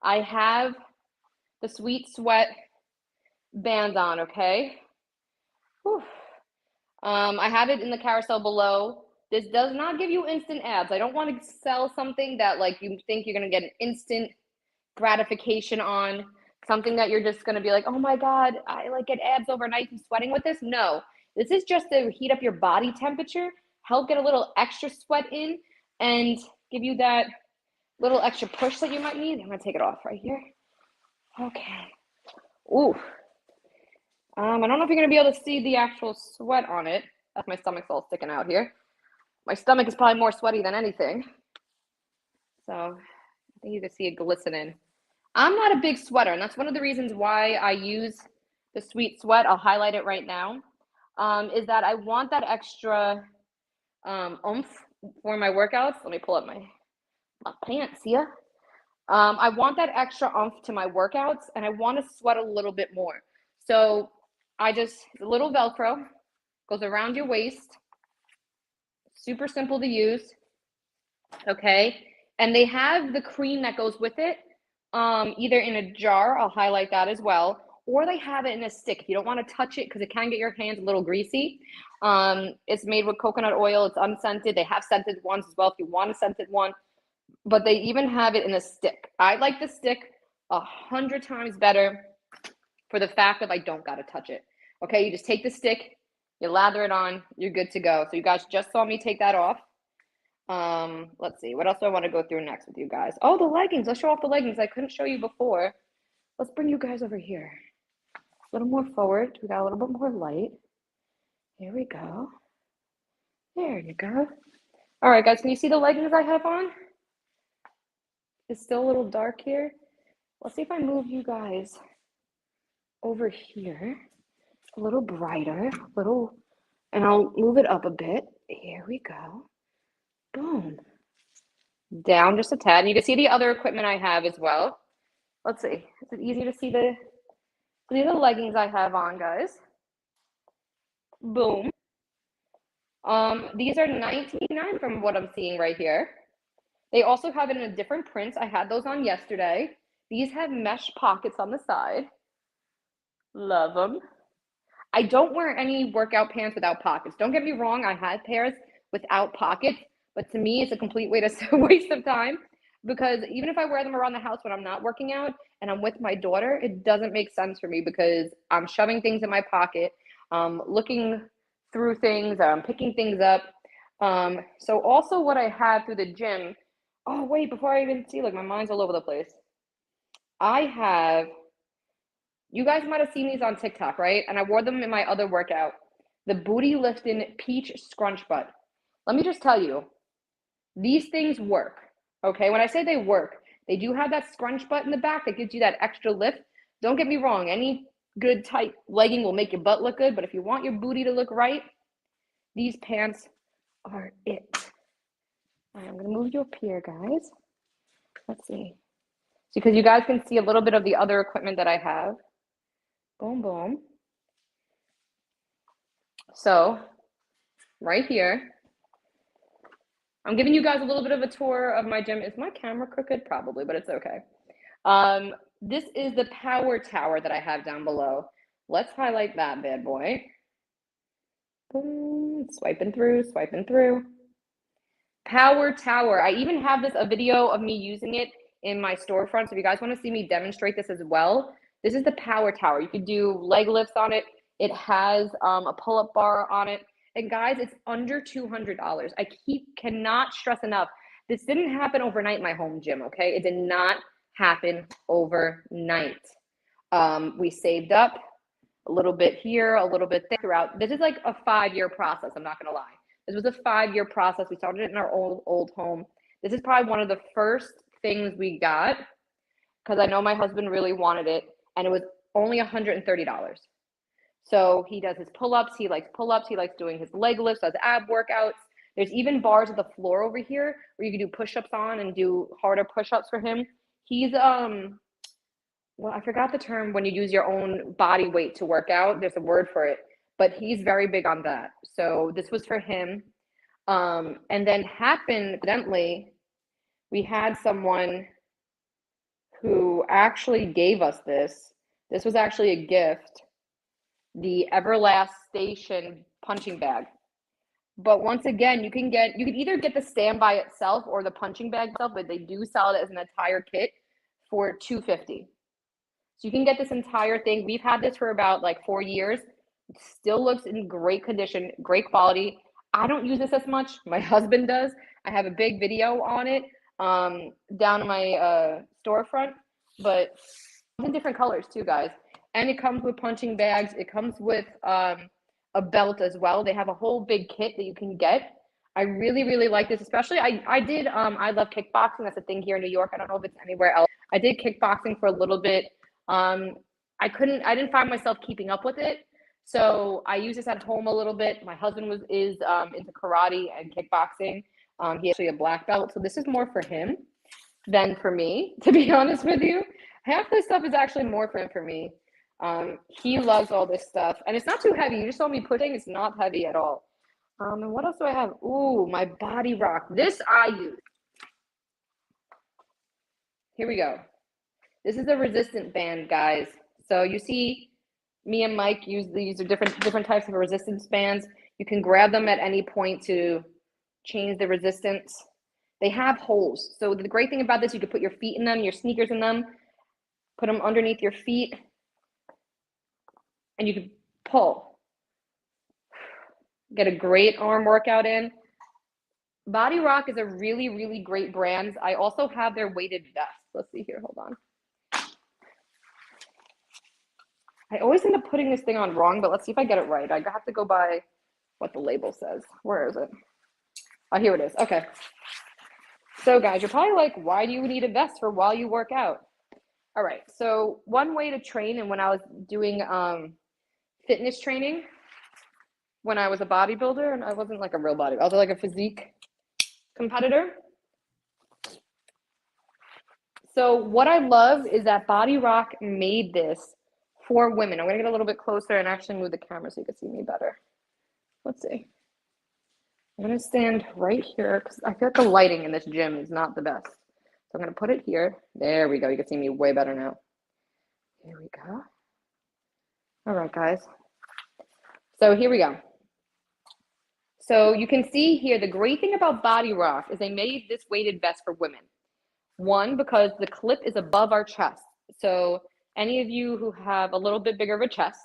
I have the Sweet Sweat bands on, okay? Whew. I have it in the carousel below. This does not give you instant abs. I don't want to sell something that like you think you're going to get an instant gratification on, something that you're just going to be like, oh my God, I like get abs overnight from sweating with this. No, this is just to heat up your body temperature, help get a little extra sweat in, and give you that little extra push that you might need. I'm going to take it off right here. Okay. Ooh. I don't know if you're gonna be able to see the actual sweat on it. That's my stomach's all sticking out here. My stomach is probably more sweaty than anything. So I think you can see it glistening. I'm not a big sweater, and that's one of the reasons why I use the Sweet Sweat. I'll highlight it right now. Is that I want that extra oomph for my workouts. Let me pull up my pants here. I want that extra oomph to my workouts, and I want to sweat a little bit more. So I just, a little Velcro goes around your waist. Super simple to use. Okay. And they have the cream that goes with it, either in a jar, I'll highlight that as well, or they have it in a stick. If you don't want to touch it because it can get your hands a little greasy. It's made with coconut oil. It's unscented. They have scented ones as well if you want a scented one, but they even have it in a stick. I like the stick 100 times better for the fact that I don't got to touch it. Okay, you just take the stick, you lather it on, you're good to go. So you guys just saw me take that off. Let's see, what else do I want to go through next with you guys? Oh, the leggings. Let's show off the leggings. I couldn't show you before. Let's bring you guys over here. A little more forward. We got a little bit more light. Here we go. There you go. All right, guys, can you see the leggings I have on? It's still a little dark here. Let's see if I move you guys over here. A little brighter, and I'll move it up a bit. Here we go. Boom. Down just a tad. And you can see the other equipment I have as well. Let's see. Is it easy to see these are the leggings I have on, guys. Boom. These are $19.99 from what I'm seeing right here. They also have it in a different print. I had those on yesterday. These have mesh pockets on the side. Love them. I don't wear any workout pants without pockets. Don't get me wrong, I had pairs without pockets, but to me, it's a complete waste of time because even if I wear them around the house when I'm not working out and I'm with my daughter, it doesn't make sense for me because I'm shoving things in my pocket, looking through things, I'm picking things up. So also what I have through the gym, oh wait, before I even see, like my mind's all over the place. You guys might have seen these on TikTok, right? And I wore them in my other workout. The Booty Lifting Peach Scrunch Butt. Let me just tell you, these things work, okay? When I say they work, they do have that scrunch butt in the back that gives you that extra lift. Don't get me wrong, any good tight legging will make your butt look good, but if you want your booty to look right, these pants are it. All right, I'm gonna move you up here, guys. Let's see. Because you guys can see a little bit of the other equipment that I have. Boom, boom. So, right here, I'm giving you guys a little bit of a tour of my gym. Is my camera crooked? Probably, but it's okay. This is the power tower that I have down below. Let's highlight that bad boy. Boom, swiping through. Power tower. I even have a video of me using it in my storefront. So if you guys want to see me demonstrate this as well, this is the power tower. You could do leg lifts on it. It has a pull-up bar on it. And guys, it's under $200. I cannot stress enough. This didn't happen overnight in my home gym, okay? It did not happen overnight. We saved up a little bit here, a little bit there throughout. This is like a 5-year process, I'm not gonna lie. This was a 5-year process. We started it in our old home. This is probably one of the first things we got because I know my husband really wanted it, and it was only $130. So he does his pull-ups. He likes pull-ups. He likes doing his leg lifts, does ab workouts. There's even bars at the floor over here where you can do push-ups on and do harder push-ups for him. He's, well, I forgot the term when you use your own body weight to work out. There's a word for it, but he's very big on that. So this was for him. And then happened, evidently, we had someone who actually gave us this. This was actually a gift. The Everlast Station punching bag. But once again, you can either get the stand by itself or the punching bag itself, but they do sell it as an entire kit for $250. So you can get this entire thing. We've had this for about like 4 years. It still looks in great condition, great quality. I don't use this as much. My husband does. I have a big video on it down in my storefront. But in different colors too, guys. And it comes with punching bags. It comes with a belt as well. They have a whole big kit that you can get. I really, really like this, especially I did I love kickboxing. That's a thing here in New York. I don't know if it's anywhere else. I did kickboxing for a little bit. I didn't find myself keeping up with it. So I use this at home a little bit. My husband is into karate and kickboxing. He actually a black belt. So this is more for him than for me, to be honest with you. Half this stuff is actually more for him for me. He loves all this stuff. And it's not too heavy. You just saw me pushing. It's not heavy at all. And what else do I have? Ooh, my Body Rock. This I use. Here we go. This is a resistant band, guys. So you see me and Mike use these are different types of resistance bands. You can grab them at any point to change the resistance. They have holes. So the great thing about this, you can put your feet in them, your sneakers in them, put them underneath your feet, and you can pull. Get a great arm workout in. Body Rock is a really, really great brand. I also have their weighted vest. Let's see here, hold on. I always end up putting this thing on wrong, but let's see if I get it right. I have to go by what the label says. Where is it? Oh, here it is. Okay. So guys, you're probably like, why do you need a vest for while you work out? All right. So one way to train, and when I was doing fitness training, when I was a bodybuilder, and I wasn't like a real bodybuilder, I was like a physique competitor. So what I love is that Body Rock made this for women. I'm gonna get a little bit closer and actually move the camera so you can see me better. Let's see. I'm gonna stand right here because I feel like the lighting in this gym is not the best. So I'm gonna put it here. There we go. You can see me way better now. Here we go. All right, guys. So here we go. So you can see here, the great thing about Body Rock is they made this weighted vest for women. One, because the clip is above our chest. So any of you who have a little bit bigger of a chest,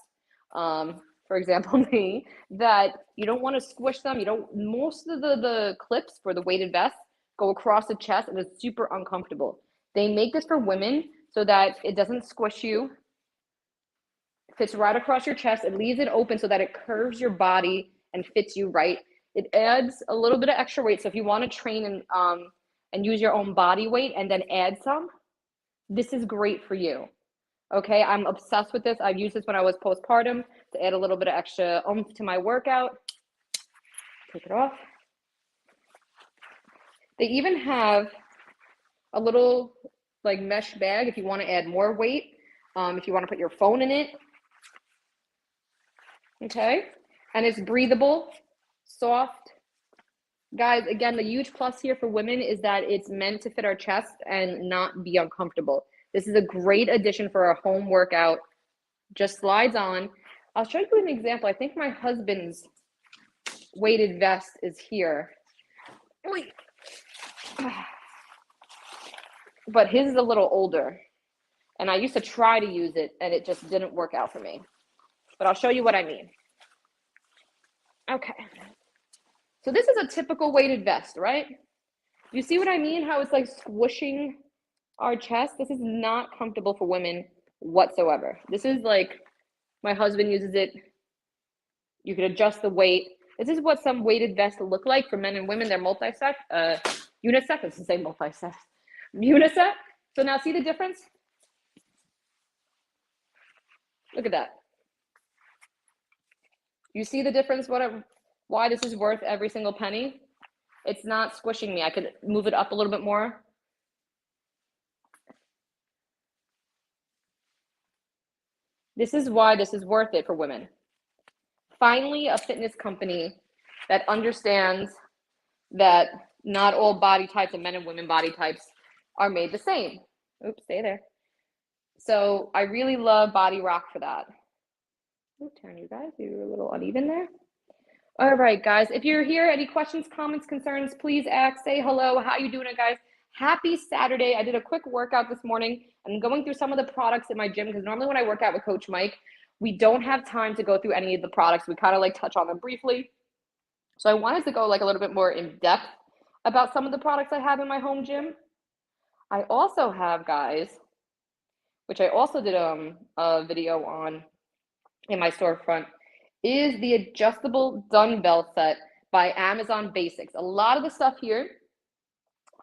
for example, me, that you don't want to squish them. Most of the clips for the weighted vest go across the chest and it's super uncomfortable. They make this for women so that it doesn't squish you. It fits right across your chest. It leaves it open so that it curves your body and fits you right. It adds a little bit of extra weight. So if you want to train and use your own body weight and then add some, this is great for you. Okay, I'm obsessed with this. I've used this when I was postpartum to add a little bit of extra oomph to my workout. Take it off. They even have a little like mesh bag if you want to add more weight, if you want to put your phone in it. Okay, and it's breathable, soft. Guys, again, the huge plus here for women is that it's meant to fit our chest and not be uncomfortable. This is a great addition for a home workout. Just slides on. I'll show you an example. I think my husband's weighted vest is here. But his is a little older. And I used to try to use it, and it just didn't work out for me. But I'll show you what I mean. Okay. So this is a typical weighted vest, right? You see what I mean? How it's like squishing our chest. This is not comfortable for women whatsoever. This is like, my husband uses it. You can adjust the weight. This is what some weighted vests look like for men and women. They're multi-sex, unisex. Let's say multi-sex, unisex. So now see the difference? Look at that. You see the difference? Why this is worth every single penny? It's not squishing me. I could move it up a little bit more. This is why this is worth it for women. Finally, a fitness company that understands that not all body types and men and women body types are made the same. Oops, stay there. So I really love Body Rock for that. Ooh, turn you guys, you're a little uneven there. All right, guys, if you're here, any questions, comments, concerns, please ask, say hello. How you doing, guys? Happy Saturday. I did a quick workout this morning. I'm going through some of the products in my gym because normally when I work out with Coach Mike, we don't have time to go through any of the products. We kind of like touch on them briefly. So I wanted to go like a little bit more in depth about some of the products I have in my home gym. I also have, guys, which I also did a video on in my storefront, is the adjustable dumbbell set by Amazon Basics. A lot of the stuff here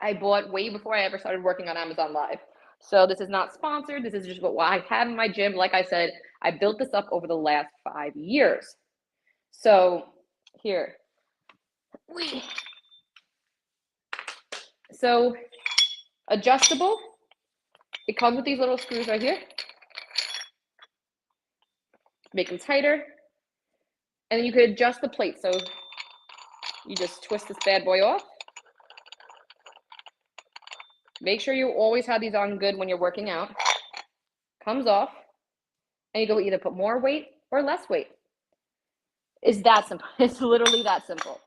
I bought way before I ever started working on Amazon Live. So this is not sponsored. This is just what I have in my gym. Like I said, I built this up over the last 5 years. So here. So adjustable. It comes with these little screws right here. Make them tighter. And then you could adjust the plate. So you just twist this bad boy off. Make sure you always have these on good when you're working out. Comes off. And you go either put more weight or less weight. It's that simple. It's literally that simple.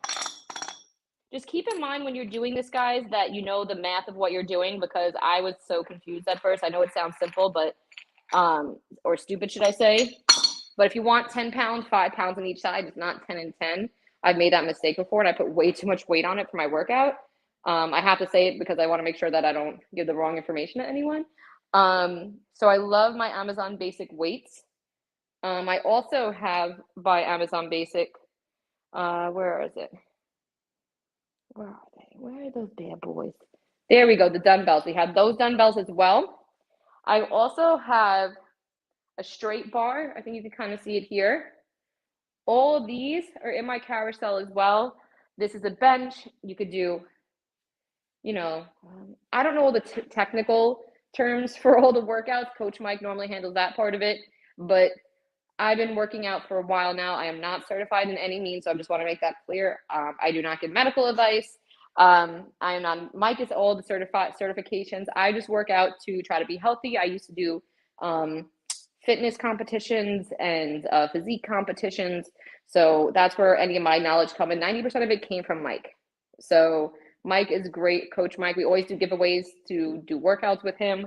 Just keep in mind when you're doing this, guys, that you know the math of what you're doing, because I was so confused at first. I know it sounds simple, but, or stupid, should I say. But if you want 10 pounds, 5 pounds on each side, it's not 10 and 10. I've made that mistake before, and I put way too much weight on it for my workout. I have to say it because I want to make sure that I don't give the wrong information to anyone. So I love my Amazon Basic weights. I also have by Amazon Basic, where is it? Where are they? Where are those bad boys? There we go, the dumbbells. We have those dumbbells as well. I also have a straight bar. I think you can kind of see it here. All of these are in my carousel as well. This is a bench. You could do, you know, I don't know all the technical terms for all the workouts. Coach Mike normally handles that part of it, but I've been working out for a while now. I am not certified in any means, so I just want to make that clear. I do not give medical advice. I am not, Mike is all the certifications. I just work out to try to be healthy. I used to do fitness competitions and physique competitions. So that's where any of my knowledge comes in. 90% of it came from Mike. So Mike is great, Coach Mike. We always do giveaways to do workouts with him.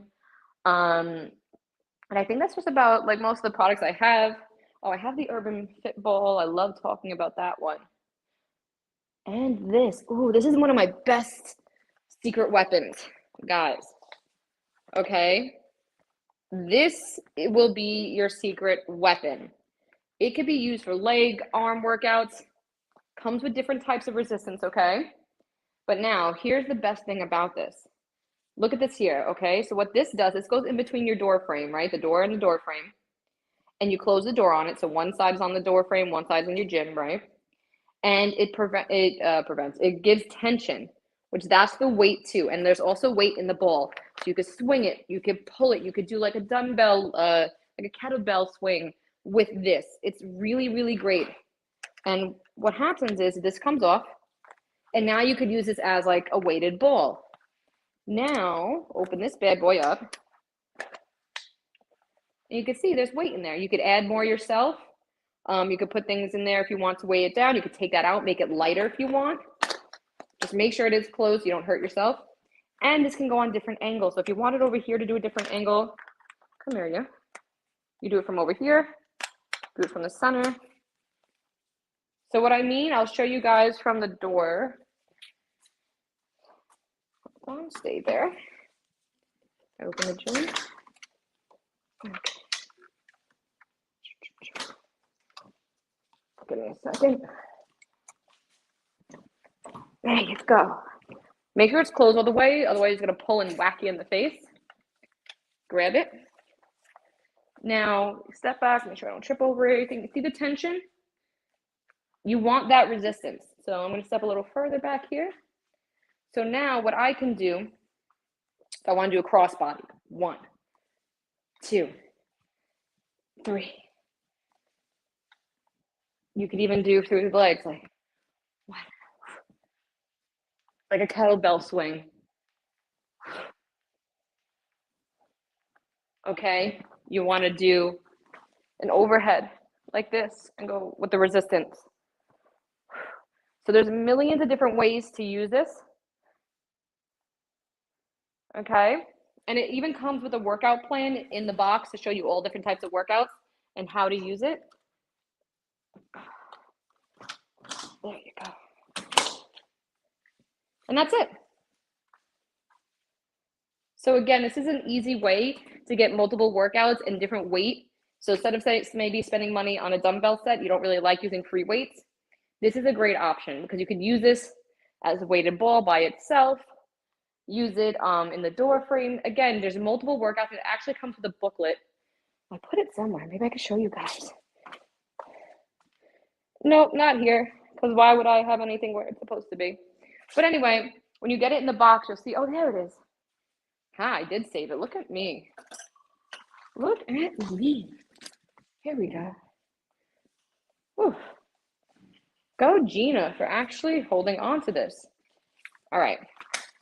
And I think that's just about like most of the products I have. Oh, I have the Urban Fit Ball. I love talking about that one. And this. Ooh, this is one of my best secret weapons, guys. Okay. This will be your secret weapon. It could be used for leg, arm workouts. Comes with different types of resistance, okay? But now, here's the best thing about this. Look at this here, okay? So what this does, this goes in between your door frame, right? The door and the door frame. And you close the door on it. So one side is on the door frame, one side's in your gym, right? And it gives tension, which that's the weight too. And there's also weight in the ball. So you could swing it, you could pull it, you could do like a dumbbell, like a kettlebell swing with this. It's really, really great. And what happens is this comes off, and now you could use this as like a weighted ball. Now, open this bad boy up. And you can see there's weight in there. You could add more yourself. You could put things in there if you want to weigh it down. You could take that out, make it lighter if you want. Just make sure it is closed so you don't hurt yourself. And this can go on different angles. So if you want it over here to do a different angle, come here, yeah. You do it from over here, do it from the center. So what I mean, I'll show you guys from the door. Hold on, stay there. Open the gym. Okay. Give me a second. There you go. Make sure it's closed all the way, otherwise it's gonna pull and whack you in the face. Grab it. Now, step back, make sure I don't trip over anything. See the tension? You want that resistance. So I'm gonna step a little further back here. So now what I can do, if I wanna do a crossbody, 1, 2, 3. You could even do through the legs, like 1. Like a kettlebell swing. Okay, you want to do an overhead like this and go with the resistance. So there's millions of different ways to use this. Okay, and it even comes with a workout plan in the box to show you all different types of workouts and how to use it. There you go. And that's it. So again, this is an easy way to get multiple workouts in different weight. So instead of maybe spending money on a dumbbell set, you don't really like using free weights, this is a great option because you can use this as a weighted ball by itself, use it in the door frame. Again, there's multiple workouts. It actually comes with a booklet. I put it somewhere. Maybe I can show you guys. Nope, not here, because why would I have anything where it's supposed to be? But anyway, when you get it in the box, you'll see, oh, there it is. I did save it. Look at me. Look at me. Here we go. Whew. Go Gina for actually holding on to this. All right,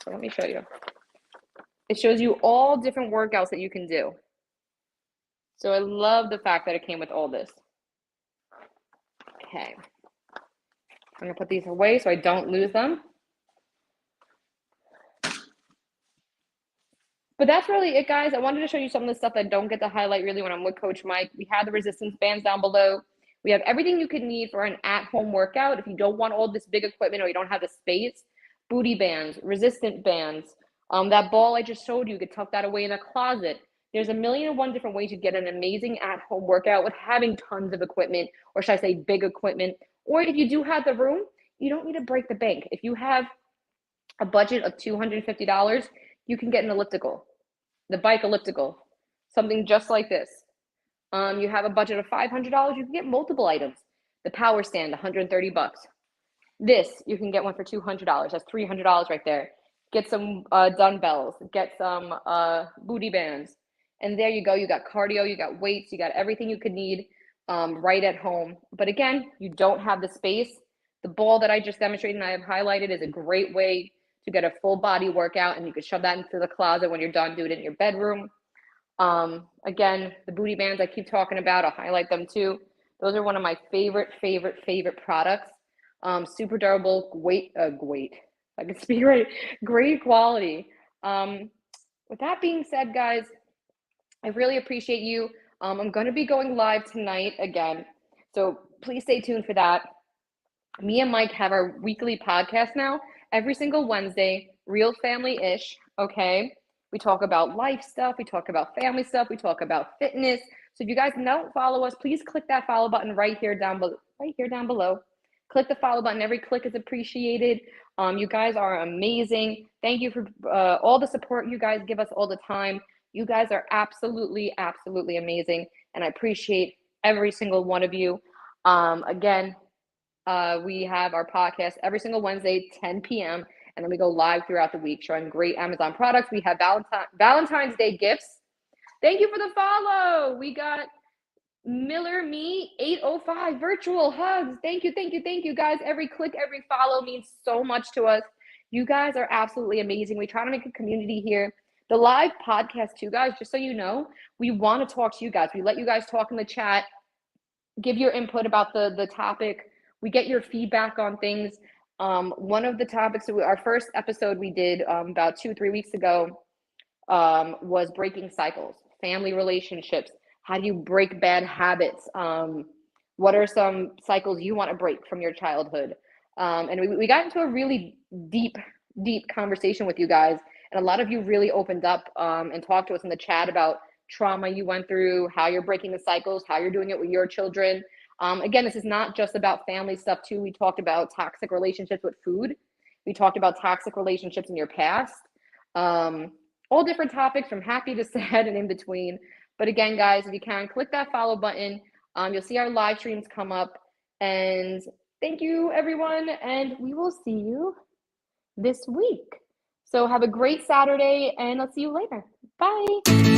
so let me show you. It shows you all different workouts that you can do. So I love the fact that it came with all this. Okay. I'm gonna put these away so I don't lose them. But that's really it, guys. I wanted to show you some of the stuff that I don't get to highlight really when I'm with Coach Mike. We have the resistance bands down below. We have everything you could need for an at-home workout. If you don't want all this big equipment or you don't have the space, booty bands, resistant bands, that ball I just showed you, you could tuck that away in a closet. There's 1,000,001 different ways to get an amazing at-home workout with having tons of equipment, or should I say big equipment. Or if you do have the room, you don't need to break the bank. If you have a budget of $250, you can get an elliptical, the bike elliptical, something just like this. You have a budget of $500, you can get multiple items. The power stand, $130. This, you can get one for $200. That's $300 right there. Get some dumbbells, get some booty bands. And there you go. You got cardio, you got weights, you got everything you could need right at home. But again, you don't have the space. The ball that I just demonstrated and I have highlighted is a great way to get a full body workout, and you could shove that into the closet when you're done, do it in your bedroom. Again, the booty bands I keep talking about, I'll highlight them too. Those are one of my favorite products. Super durable, I can speak right, great quality. With that being said, guys, I really appreciate you. I'm going to be going live tonight again, so please stay tuned for that. Me and Mike have our weekly podcast now, every single Wednesday, real family-ish, okay? We talk about life stuff, we talk about family stuff, we talk about fitness. So if you guys don't follow us, please click that follow button right here down below. Click the follow button. Every click is appreciated. You guys are amazing. Thank you for all the support you guys give us all the time. You guys are absolutely amazing, and I appreciate every single one of you. Again, we have our podcast every single Wednesday, 10 p.m., and then we go live throughout the week showing great Amazon products. We have Valentine's Day gifts. Thank you for the follow. We got Miller Me 805 virtual hugs. Thank you guys. Every click, every follow means so much to us. You guys are absolutely amazing. We try to make a community here. The live podcast too, guys, just so you know, we want to talk to you guys. We let you guys talk in the chat, give your input about the topic. We get your feedback on things. One of the topics, our first episode we did about 2-3 weeks ago was breaking cycles, family relationships. How do you break bad habits? What are some cycles you want to break from your childhood? And we got into a really deep conversation with you guys. And a lot of you really opened up and talked to us in the chat about trauma you went through, how you're breaking the cycles, how you're doing it with your children. Again, this is not just about family stuff too. We talked about toxic relationships with food. We talked about toxic relationships in your past. All different topics from happy to sad and in between. But again, guys, if you can, click that follow button. You'll see our live streams come up. And thank you, everyone. And we will see you this week. So have a great Saturday, and I'll see you later. Bye.